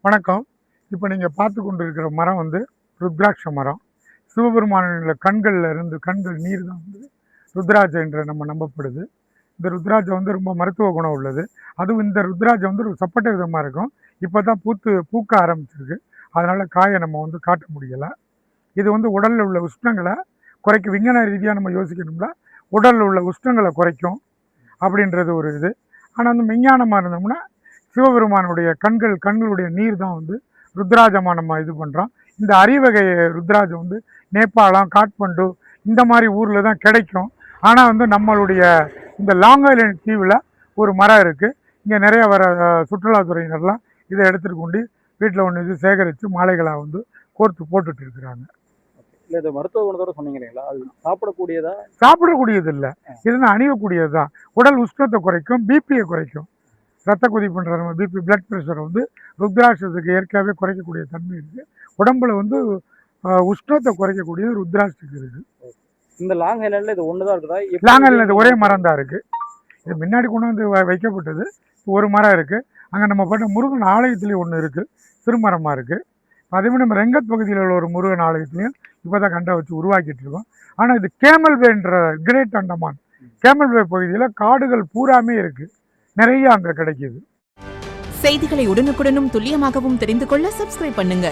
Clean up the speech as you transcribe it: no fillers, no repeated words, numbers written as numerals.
வணக்கம். இப்போ நீங்கள் பார்த்து கொண்டு இருக்கிற மரம் வந்து ருத்ராட்ச மரம். சிவபெருமானுடைய கண்களில் இருந்து கண்கள் நீர் தான் வந்து ருத்ராட்சம் என்று நம்பப்படுது. இந்த ருத்ராட்சம் வந்து ரொம்ப மருத்துவ குணம் உள்ளது. அதுவும் இந்த ருத்ராட்சம் வந்து ஒரு சப்பட்டை விதமாக இருக்கும். இப்போ தான் பூக்க ஆரம்பிச்சிருக்கு. அதனால் காயை நம்ம வந்து காட்ட முடியலை. இது வந்து உடலில் உள்ள உஷ்ணங்களை குறைக்கும். விஞ்ஞான ரீதியாக நம்ம யோசிக்கணும்னா உடலில் உள்ள உஷ்ணங்களை குறைக்கும் அப்படின்றது ஒரு இது. ஆனால் வந்து விஞ்ஞானமாக இருந்தோம்னா சிவபெருமானுடைய கண்களுடைய நீர் தான் வந்து ருத்ராஜமாக நம்ம இது பண்ணுறோம். இந்த அரிவகை ருத்ராஜம் வந்து நேபாளம், காட்மண்டு இந்த மாதிரி ஊரில் தான் கிடைக்கும். ஆனால் வந்து நம்மளுடைய இந்த லாங் ஐலண்ட் தீவில் ஒரு மரம் இருக்குது. இங்கே நிறைய வர சுற்றுலாத்துறையினர்லாம் இதை எடுத்துகிட்டு கொண்டு வீட்டில் ஒன்று இது சேகரித்து மாலைகளாக வந்து கோர்த்து போட்டுட்டு இருக்கிறாங்க. இல்லை, இது மருத்துவ குணத்தோட சொன்னீங்க இல்லைங்களா? அது சாப்பிடக்கூடியதா? சாப்பிடக்கூடியது இல்லை, இதுதான் அணியக்கூடியது தான். உடல் உஷ்ணத்தை குறைக்கும், பிபியை குறைக்கும். ரத்த கொதிப்புன்ற பிபி பிளட் ப்ரெஷர் வந்து ருத்ராட்சத்துக்கு இயற்கையாகவே குறைக்கக்கூடிய தன்மை இருக்குது. உடம்புல வந்து உஷ்ணத்தை குறைக்கக்கூடியது ருத்ராட்சத்துக்கு இருக்குது. இந்த லாங் ஐலண்டில் இது ஒன்று தான் இருக்குதா? லாங் ஐலண்ட் ஒரே மரம் தான் இருக்குது. இது முன்னாடி கொண்டு வந்து வைக்கப்பட்டது. ஒரு மரம் இருக்குது. அங்கே நம்ம பண்ண முருகன் ஆலயத்துலேயும் ஒன்று இருக்குது, சிறுமரமாக இருக்குது. அதேமாதிரி நம்ம ரெங்கத் பகுதியில் உள்ள ஒரு முருகன் ஆலயத்துலையும் இப்போ தான் கண்டை வச்சு உருவாக்கிட்டு இருக்கோம். ஆனால் இது கேமல் பேன்ற கிரேட் அண்டமான் கேமல் பே பகுதியில் காடுகள் பூராமே இருக்குது, நிறைய அங்கே கிடைக்கிது. செய்திகளை உடனுக்குடனும் துல்லியமாகவும் தெரிந்து கொள்ள சப்ஸ்கிரைப் பண்ணுங்க.